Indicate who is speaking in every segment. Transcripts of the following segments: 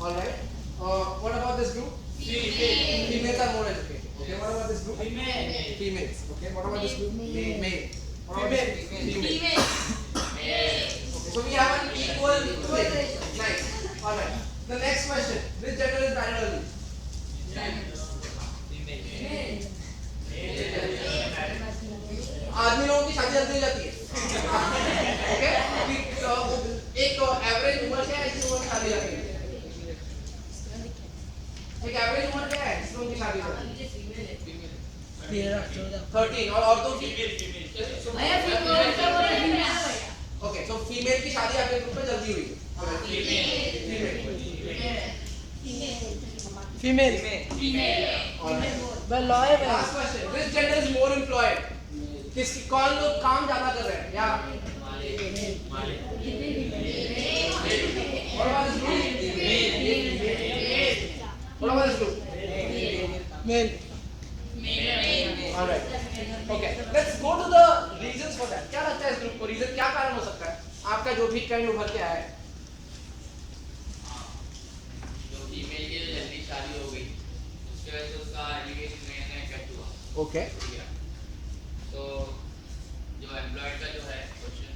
Speaker 1: All right. What about this group? Females are more educated. Okay. What about this group? Females. Okay. What about this group? Male. What about this group? Female. Okay. So we have an equal thing. Nice. All right. The next question. Which gender is married early? आदमी लोगों की शादी जल्दी हो जाती है. Okay. एक average उम्र क्या है जिस उम्र में शादी जाती है? एक एवरेज उम्र क्या है जिस उम्र की शादी होती है? 13. और औरतों की? ओके. सो फीमेल की शादी आपके ग्रुप में जल्दी हुई.
Speaker 2: Female. well lawyer
Speaker 1: Last question. Which gender is more employed? किसकी कौन लोग काम ज्यादा कर रहे हैं? या What about this group?
Speaker 2: male.
Speaker 1: All right. Okay. Let's go to the reasons for that. क्या लगता है इस ग्रुप को? रीजन क्या कारण हो सकता है? आपका जो भी ट्रेंड उभर के आया है.
Speaker 3: जो फीमेल की जल्दी शादी हो गई उसके वजह से उसका एजुकेशन में इफेक्ट हुआ.
Speaker 1: ओके.
Speaker 3: तो जो एम्प्लॉयड का जो है क्वेश्चन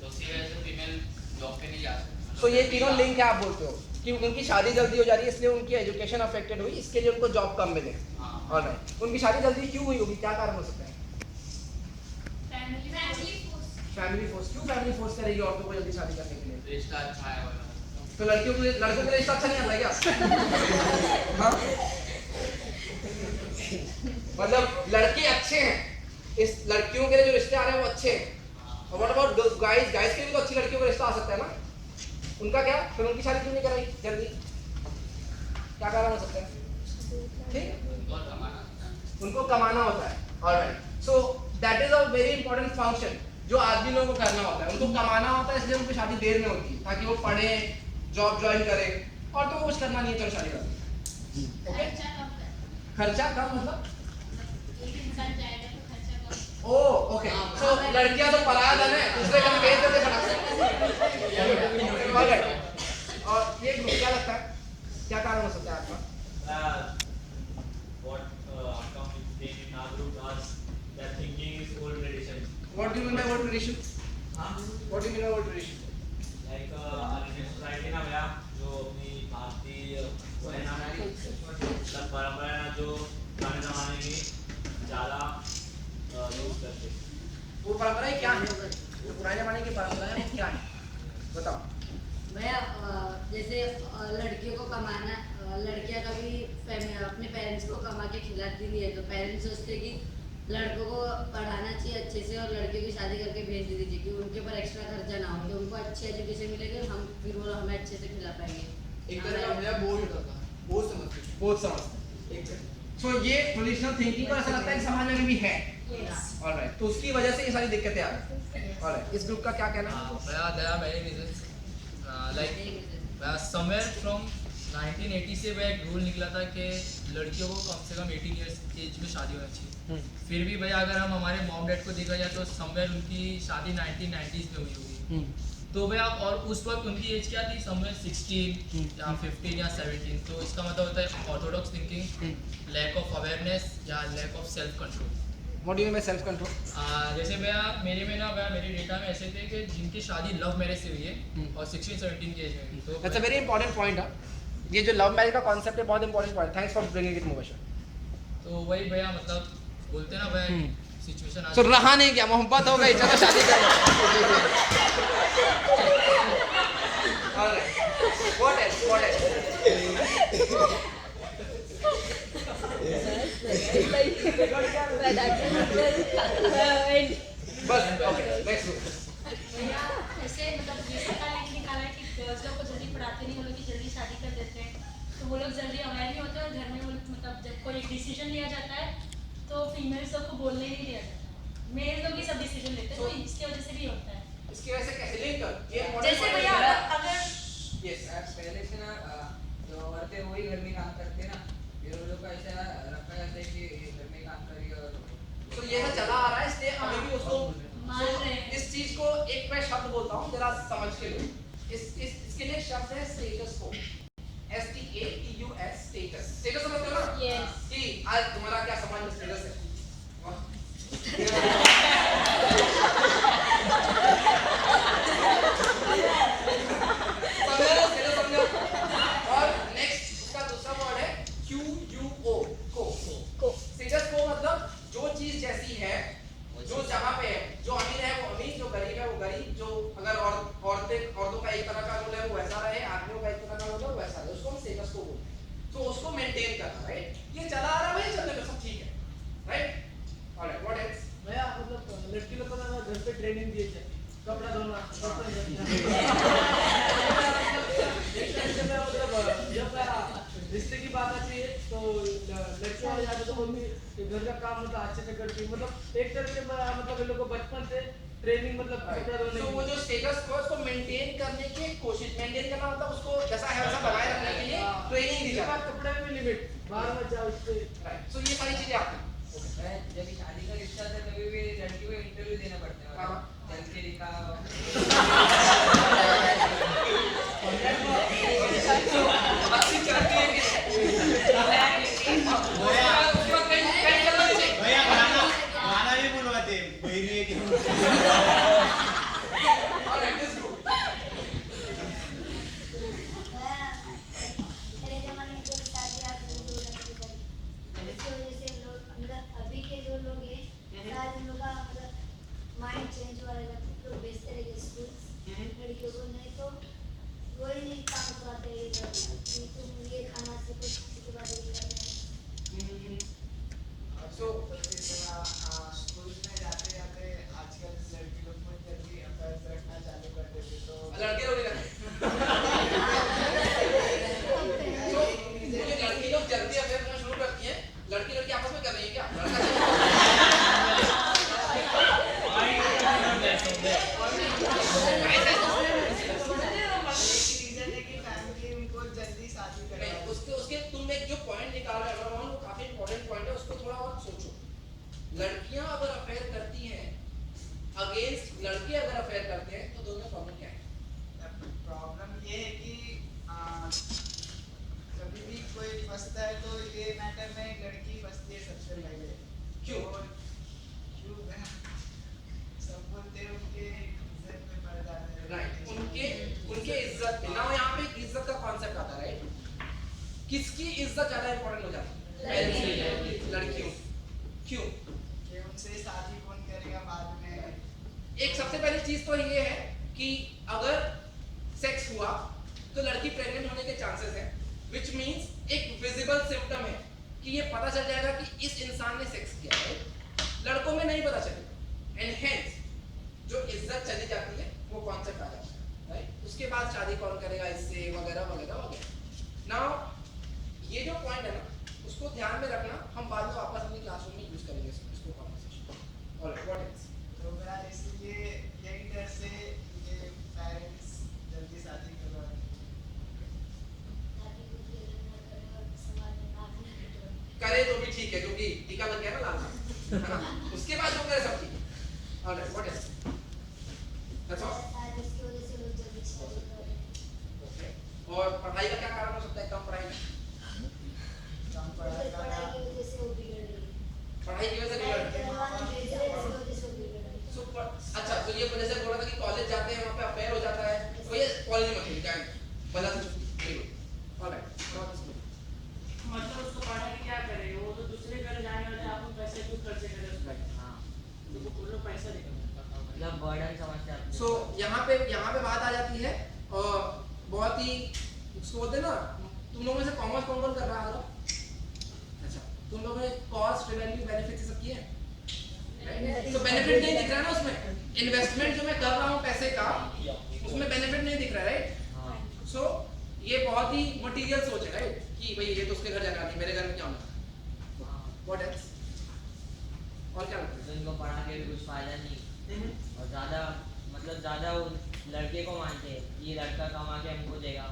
Speaker 3: तो उसकी वजह से फीमेल जॉब पे नहीं जा सकती.
Speaker 1: तो ये तीनों लिंक है आप बोलते हो कि उनकी शादी जल्दी हो जा रही है इसलिए उनकी एजुकेशन अफेक्टेड हुई, इसके लिए उनको जॉब कम मिले. ऑलराइट. उनकी शादी जल्दी क्यों हुई होगी? क्या कारण हो सकता है? Family force. क्यों फैमिली फोर्स करेगी औरतों को जल्दी शादी करने के लिए?
Speaker 3: रिश्ता अच्छा है वाला.
Speaker 1: तो लड़कियों के लड़कों के लिए रिश्ता अच्छा नहीं आता है क्या? हाँ? मतलब लड़के अच्छे हैं, इस लड़कियों के लिए जो रिश्ते आ रहे हैं वो अच्छे हैं. और व्हाट अबाउट गाइस? गाइस के लिए भी तो अच्छी लड़कियों का रिश्ता आ सकता है ना. उनका क्या? फिर उनकी शादी क्यों नहीं कराई जल्दी? क्या कारण हो सकता है? ठीक. उनको कमाना होता है. Alright. So that is a very important function जो आदमी लोगों को करना होता है. उनको कमाना होता है इसलिए उनकी शादी देर में होती है ताकि वो पढ़े, जॉब ज्वाइन करे. और तो कुछ करना नहीं है, चलो शादी कर. ओके. खर्चा कम मतलब? ओ ओके. सो लड़कियां तो पराया धन है, दूसरे का भेज देते फटाफट. ऑलराइट. और ये ग्रुप क्या लगता है क्या कारण हो सकता है आपका?
Speaker 4: What outcome we think in our group as that thinking is old tradition.
Speaker 1: What do you mean by old tradition? What do you mean by old tradition?
Speaker 4: Like our Indian society ना भैया जो अपनी भारतीय वो है ना मतलब परंपरा है ना जो पुराने जमाने की ज़्यादा यूज करते.
Speaker 1: वो परंपराएं क्या है? जो पुराने जमाने की परंपराएं वो क्या है? बताओ.
Speaker 5: भैया जैसे लड़कियों को कमाना, लड़कियां कभी अपने पेरेंट्स को कमा के खिलाती नहीं है तो पेरेंट्स सोचते कि लड़कों को पढ़ाना चाहिए अच्छे से और लड़कियों की शादी करके भेज दीजिए कि उनके ऊपर एक्स्ट्रा खर्चा ना हो, तो उनको अच्छी एजुकेशन मिलेगी, हम फिर वो हमें अच्छे से खिला पाएंगे.
Speaker 6: एक तरह का भैया बोझ होता था,
Speaker 1: बहुत समझते. एक सो ये ट्रेडिशनल थिंकिंग और ऐसा लगता है कि समाज में भी है. ऑलराइट. तो उसकी वजह से ये सारी दिक्कतें आ रही हैं. ऑलराइट. इस ग्रुप का क्या कहना है?
Speaker 7: there are many reasons. Like somewhere from 1980 से वह एक रूल निकला था कि लड़कियों को कम से कम 18 इयर्स एज में शादी होना चाहिए. फिर भी भैया अगर हम हमारे मॉम डैड को देखा जाए तो समवेयर उनकी शादी 1990s में हुई होगी. तो भैया और उस वक्त उनकी एज क्या थी? समवेयर 16 या 15 या 17. तो इसका मतलब होता है orthodox thinking, lack of awareness या lack of self control.
Speaker 1: What do you mean by self control?
Speaker 7: जैसे भैया मेरे में ना भैया मेरे डेटा में ऐसे थे कि जिनकी शादी लव मैरिज से हुई है और 16-17 की एज में. तो
Speaker 1: That's a very important point. ये जो लव मैरिज का कॉन्सेप्ट है बहुत important point. Thanks for bringing it motion.
Speaker 7: तो वही भैया मतलब बोलते हैं ना भैया सिचुएशन
Speaker 1: तो रहा नहीं क्या? मोहब्बत हो गई, चलो शादी कर लो. Alright. What else? What else? बस. ओके. Next group.
Speaker 8: भैया ऐसे मतलब ये सरकार ने निकाला है कि गर्ल्स लोग को जल्दी पढ़ाते नहीं, वो लोग की जल्दी शादी कर देते हैं तो वो लोग जल्दी अवेयर नहीं होते और घर में वो मतलब जब कोई एक डिसीजन लिया जाता है तो फीमेल्स लोग को बोलने नहीं दिया जाता, मेल लोग ही सब डिसीजन लेते हैं. तो इसकी वजह से भी होता है.
Speaker 1: इसकी वजह से कैसे लिंक कर? ये
Speaker 8: जैसे भैया अगर
Speaker 1: यस
Speaker 6: पहले से ना जो औरतें वही घर में काम करते हैं ना, फिर वो लोग का ऐसा रखा जाता है कि घर में काम करिए. और
Speaker 1: तो ये सब चला आ रहा है इसलिए हमें भी उसको
Speaker 8: मान रहे हैं.
Speaker 1: इस चीज को एक मैं शब्द बोलता हूँ जरा समझ के लो. इसके लिए शब्द समझते हैं स्टेटस को, STATUS स्टेटस। स्टेटस समझते हो ना?
Speaker 8: Yes.
Speaker 1: कि आज तुम्हारा क्या समाज में स्टेटस है? वाह। समझो, स्टेटस समझो। और नेक्स्ट उसका दूसरा वर्ड है QUO को। स्टेटस को मतलब जो चीज जैसी है, जो जगह पे है, जो अमीर है वो अमीर, जो गरीब है वो गरीब, जो अगर औरतों का एक तरह का रोल है वो वैसा रहे, आदमियों का एक तरह का रोल है वो वैसा रहे, उसको हम स्टेटस को बोलते हैं। तो उसको मेंटेन करना, राइट? ये चला आ रहा है, चलने में सब ठीक है, राइट? Alright, what else?
Speaker 2: भैया मतलब लड़की लोग को ना घर पे ट्रेनिंग दिए जाए कपड़ा धोना बर्तन धोना एक टाइम से मैं मतलब जब रिश्ते की बात आती है तो लड़की वाले जाते तो मम्मी घर का काम मतलब अच्छे से करती है, मतलब एक तरह से मतलब इन लोग को बचपन से ट्रेनिंग मतलब कपड़ा धोने
Speaker 1: तो वो जो स्टेटस को उसको मेंटेन करने की कोशिश, मेंटेन करना मतलब उसको जैसा है वैसा बनाए रखने के लिए ट्रेनिंग दी जाती है।
Speaker 2: कपड़े में लिमिट बाहर मत जाओ इससे,
Speaker 1: राइट? सो ये सारी चीजें आती हैं।
Speaker 6: जब शादी का रिश्ता था तभी भी लड़की को इंटरव्यू देना पड़ता है।
Speaker 1: हाँ।
Speaker 6: जल के दिखाओ।
Speaker 1: अच्छी चलती है कि उसके बाद कहीं चलना नहीं चाहिए।
Speaker 9: भैया गाना भी बुलवाते बहिरी की
Speaker 1: ऑलराइट, दिस ग्रुप
Speaker 5: पहले जमाने में जो शादी आती थी वो लड़की करी, इसकी वजह से लोग मतलब अभी के जो लोग हैं शायद उन लोग का मतलब माइंड चेंज हो रहा है, लोग भेजते रहेंगे स्कूल लड़कियों को, नहीं तो वही काम कराते हैं कि तुम ये खाना सीखो, इसके बाद ये करना है।
Speaker 1: सो
Speaker 9: स्कूल में जाते जाते आजकल लड़की लोग बहुत जल्दी अफेयर्स रखना चालू कर देते तो
Speaker 1: लड़के लोग नहीं करते। So, मुझे लड़की लोग जल्दी अफेयर करना शुरू करती हैं, लड़की लड़की आपस में कर रही है क्या?
Speaker 9: रीजन है कि फैमिली उनको जल्दी शादी
Speaker 1: नहीं,
Speaker 9: करेगा।
Speaker 1: उसके तुम एक जो पॉइंट निकाल रहे हो वो काफी इंपॉर्टेंट पॉइंट है, उसको थोड़ा और सोचो। लड़कियां अगर अफेयर करती हैं अगेंस्ट लड़के अगर अफेयर करते हैं तो दोनों में प्रॉब्लम क्या है?
Speaker 9: प्रॉब्लम ये है कि कभी भी कोई फंसता है तो ये मैटर में लड़की फंसती है सबसे पहले।
Speaker 1: क्यों?
Speaker 9: क्यों? सब बोलते हैं उनके इज्जत में पड़ जाता है।
Speaker 1: राइट, उनके इज्जत पे ना, यहाँ पे एक इज्जत का कॉन्सेप्ट आता है, राइट? किसकी इज्जत ज्यादा इंपॉर्टेंट हो जाती है? पेरेंट्स की, लड़कियों। क्यों?
Speaker 9: कि उनसे शादी कौन करेगा बाद में।
Speaker 1: एक सबसे पहली चीज तो ये है कि अगर सेक्स हुआ तो लड़की प्रेग्नेंट होने के चांसेस हैं, विच मींस एक विजिबल सिम्टम है कि ये पता चल जाएगा कि इस इंसान ने सेक्स किया है। लड़कों में नहीं पता चलेगा, एंड हेंस जो इज्जत चली जाती है वो कॉन्सेप्ट आ जाता है, राइट? उसके बाद शादी कौन करेगा इससे, वगैरह वगैरह वगैरह। नाउ ये जो पॉइंट है ना उसको ध्यान में रखना, हम बाद में वापस अपनी क्लासरूम में यूज करेंगे इसको कॉन्वर्सेशन। Alright, what else?
Speaker 9: तो मेरा इसलिए यही डर से ये पेरेंट्स जल्दी शादी करवाते हैं।
Speaker 1: करे तो भी ठीक है क्योंकि टीका लग गया ना लाल है ना, उसके बाद जो करे सब ठीक है। Alright, what else? That's all.
Speaker 5: शायद इसकी वजह से लोग जल्दी शादी कर रहे हैं।
Speaker 1: ओके, और पढ़ाई का क्या कारण हो सकता है? कम पढ़ाई में,
Speaker 9: कम
Speaker 5: फिर
Speaker 9: पढ़ाई
Speaker 5: पढ़ाई की
Speaker 9: का
Speaker 5: वजह से वो बिगड़ रही है।
Speaker 1: पढ़ाई की वजह से बिगड़ रही है।
Speaker 5: जवान भेज रहे हैं, इसकी वजह से वो बिगड़ रही है।
Speaker 1: अच्छा, तो ये वजह से बोला था कि कॉलेज जाते हैं वहाँ पे अफेयर हो जाता है, तो ये कॉलेज में मत जाएंगे भला से वेरी गुड। ऑलराइट,
Speaker 2: मतलब उसको पढ़ा के क्या करेंगे, वो तो दूसरे घर जाने वाले, आप पैसे क्यों खर्चे करें उस पर?
Speaker 6: हाँ
Speaker 2: तो वो लोग पैसा देगा
Speaker 6: मतलब बर्डन समझते हैं।
Speaker 1: सो यहाँ पे बात आ जाती है और बहुत ही उसको बोलते हैं ना, तुम लोगों में से कॉमर्स कौन कौन कर रहा है? अच्छा, तुम लोगों ने कॉस्ट रिवेन्यू बेनिफिट सब किए हैं, तो बेनिफिट नहीं दिख रहा है ना उसमें। इन्वेस्टमेंट जो मैं कर रहा हूँ पैसे का, उसमें बेनिफिट नहीं दिख रहा है, राइट? सो ये बहुत ही मटेरियल सोच है, राइट? कि भाई ये तो उसके घर जाना नहीं, मेरे घर में क्या होना। What else? और क्या लगता
Speaker 6: तो इनको पढ़ा के भी कुछ फायदा नहीं,
Speaker 1: है?
Speaker 6: और ज़्यादा मतलब ज़्यादा वो लड़के को मानते हैं कि लड़का कमा के हमको देगा,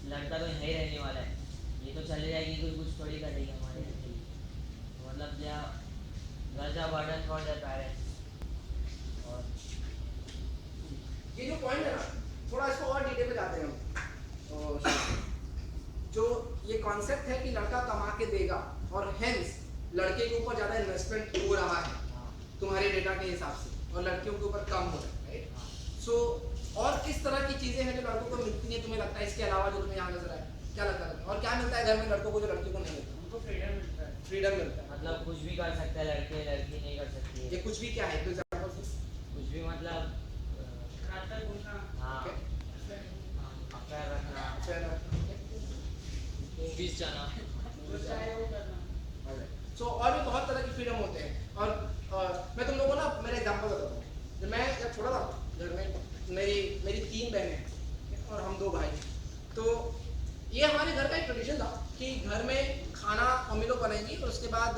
Speaker 6: लड़का तो यहीं रहने वाला है, ये तो चले जाएगी, कोई कुछ थोड़ी करेगी हमारे लिए। मतलब क्या घर बर्डन फॉर देयर पेरेंट्स। और
Speaker 1: ये जो पॉइंट है ना, थोड़ा इसको और डिटेल में जाते हैं हम। कॉन्सेप्ट है कि लड़का कमा के देगा और हेंस लड़के के ऊपर ज़्यादा इन्वेस्टमेंट हो रहा है तुम्हारे डेटा के हिसाब से और लड़कियों के ऊपर कम हो रहा है, राइट? सो और किस तरह की चीज़ें हैं जो लड़कों को मिलती हैं तुम्हें लगता है, इसके अलावा जो तुम्हें यहाँ नजर आए, क्या लगता है? और क्या मिलता है घर में लड़कों को जो लड़कियों को नहीं मिलता?
Speaker 2: उनको फ्रीडम मिलता है।
Speaker 1: फ्रीडम मिलता है।
Speaker 6: मतलब कुछ भी कर सकता है लड़के, लड़की नहीं कर सकती
Speaker 1: ये
Speaker 6: है।
Speaker 1: कुछ भी क्या है? एग्जाम्पल से
Speaker 6: कुछ भी मतलब
Speaker 2: रात तक घूमना,
Speaker 6: हाँ, अफेयर रखना,
Speaker 7: मूवीज जाना।
Speaker 2: जो चाहे वो करना।
Speaker 1: सो और भी बहुत तरह की फ्रीडम होते हैं। और मैं तुम लोगों को ना मेरा एग्जांपल बताता हूँ। जब मैं छोटा था घर में मेरी 3 बहनें हैं और हम 2 भाई। तो ये हमारे घर का एक ट्रेडिशन था कि घर में खाना मम्मी लोग बनाएंगी और उसके बाद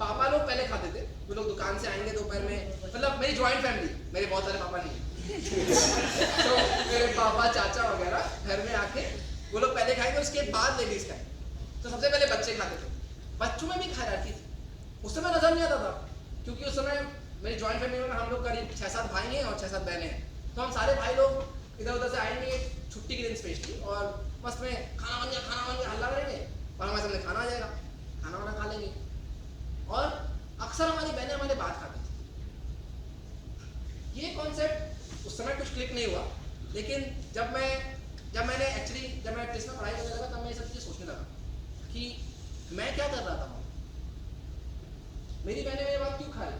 Speaker 1: पापा लोग पहले खाते थे। वो लोग दुकान से आएंगे दोपहर में, मतलब मेरी जॉइंट फैमिली, मेरे बहुत सारे पापा नहीं है। तो मेरे पापा चाचा वगैरह घर में आके वो लोग पहले खाएंगे, उसके बाद लेडीज खाएंगे। तो सबसे पहले बच्चे खाते थे, बच्चों में भी खायरार्की थी। उस समय नजर नहीं आता था क्योंकि उस समय मेरी जॉइंट फैमिली में हम लोग करीब 6-7 भाई हैं और 6-7 बहनें हैं। तो हम सारे भाई लोग इधर उधर से आएंगे छुट्टी के दिन स्पेशली, और मस्त में खाना बन गया हल्ला करेंगे और हमारे सामने खाना आ जाएगा, खाना वाना खा लेंगे। और अक्सर हमारी बहनें हमारे बात खाती थी। ये कॉन्सेप्ट उस समय कुछ क्लिक नहीं हुआ, लेकिन जब मैं टेस्ट में पढ़ाई करने लगा तब मैं ये सब चीज़ सोचने लगा कि मैं क्या कर रहा था। मेरी बहनें मेरी बात क्यों खा रही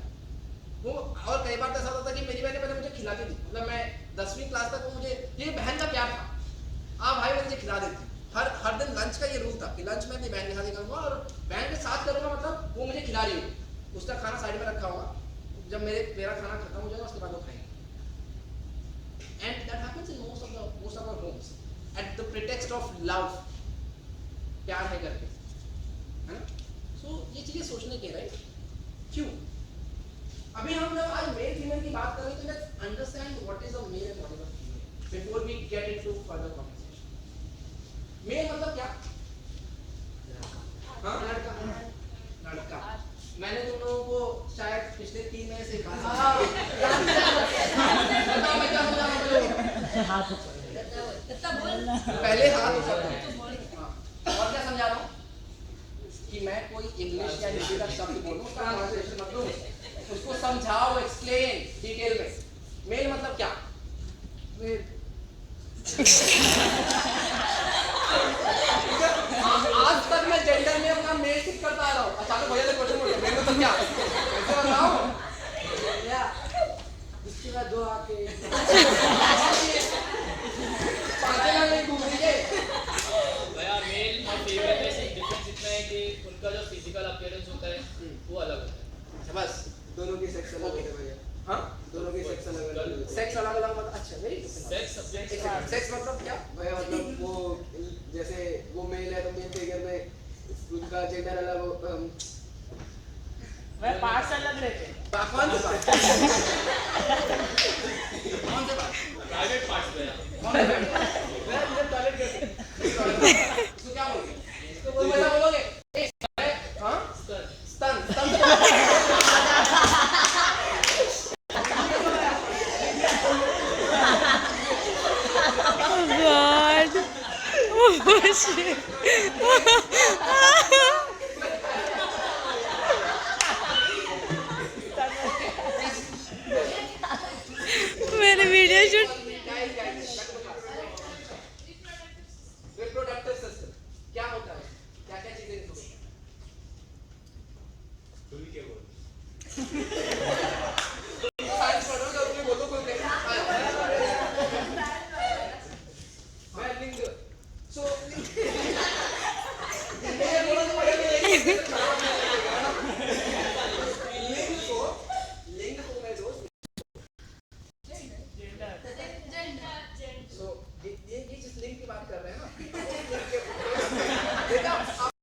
Speaker 1: वो? और कई बार तो ऐसा होता था कि मेरी बहनें पहले मुझे खिलाती थी, मतलब मैं 10वीं क्लास तक वो मुझे, ये बहन का प्यार था, भाई वो मुझे खिला देती। हर दिन लंच का ये रूल था कि लंच में अपनी बहन के साथ ही करूँगा और बहन के साथ करूँगा, मतलब वो मुझे खिला रही होगी, उसका खाना साइड में रखा होगा, जब मेरा खाना खत्म हो जाएगा उसके बाद वो खाएंगे। And that happens in most of our homes at the pretext of love, प्यार है करके, है ना? सो ये चीजें सोचने के, राइट? क्यों? अभी हम जब आज मेल फीमेल की बात करें तो let's understand what is a male and what is a female before we get into further conversation. Male मतलब क्या? हाँ, लड़का। मैंने तुम लोगों को शायद पिछले 3 महीने से कहा मैं क्या समझा रहा हूँ? पहले हाथ ऊपर करो। और क्या समझा रहा हूँ कि मैं कोई इंग्लिश या हिंदी का शब्द बोलूं, उसका ट्रांसलेशन मत दो, उसको समझाओ, एक्सप्लेन डिटेल में। मेल मतलब क्या? आज तक मैं जेंडर में अपना मेल ठीक करता आ रहा हूँ, अचानक भैया से क्वेश्चन बोलते मेल मतलब क्या? कैसे बताओ? इसके बाद दो आके
Speaker 7: भैया मेल और फीमेल में सिर्फ डिफरेंस इतना है कि उनका जो फिजिकल अपीयरेंस होता है वो अलग होता है।
Speaker 1: बस दोनों की सेक्स अलग होते हैं भैया। हाँ, दोनों की सेक्स अलग अलग होते हैं। सेक्स अलग अलग मतलब अच्छा, वेरी
Speaker 7: सेक्स सब्जेक्ट
Speaker 1: सेक्स मतलब क्या भैया? मतलब वो जैसे वो मेल है तो मेल फिगर में उनका जेंडर अलग हो।
Speaker 2: वह पार्ट्स अलग रहते हैं।
Speaker 1: कौन से बात? कौन से बात?
Speaker 7: प्राइवेट पार्ट्स पे
Speaker 1: कौन से बात? मैं मुझे टॉयलेट करके इसको क्या बोलोगे? इसको बोलोगे हाँ स्तन
Speaker 10: God. Oh shit. मैंने वीडियो शूट
Speaker 1: रिप्रोडक्टिव सिस्टम क्या होता है? क्या क्या चीजें इंक्लूड साइंस पढ़ रहा हूँ, बोलो कोई मैं लिंग सो